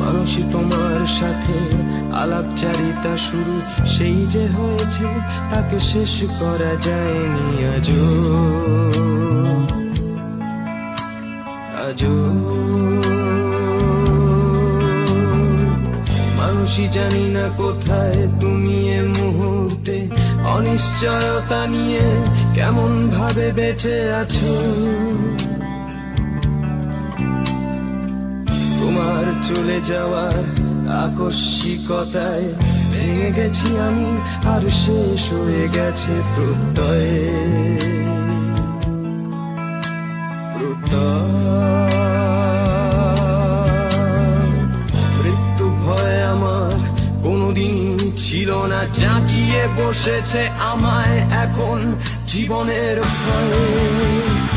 মানুষই তোমার সাথে আলাপচারিতা শুরু, সেই যে হয়েছে তাকে শেষ করা যায়নি আজও আজও। মানুষই জানি না কোথায় তুমি এ মুহূর্তে, অনিশ্চয়তা নিয়ে কেমন ভাবে বেঁচে আছো। তোমার চলে যাওয়ার আকস্মিকতায় ভেঙে গেছি আমি, আর শেষ হয়ে গেছে প্রত্যয় মৃত্যু ভয় আমার কোনোদিন ছিল না, জাগিয়ে বসেছে আমায় এখন জীবনের ভয়।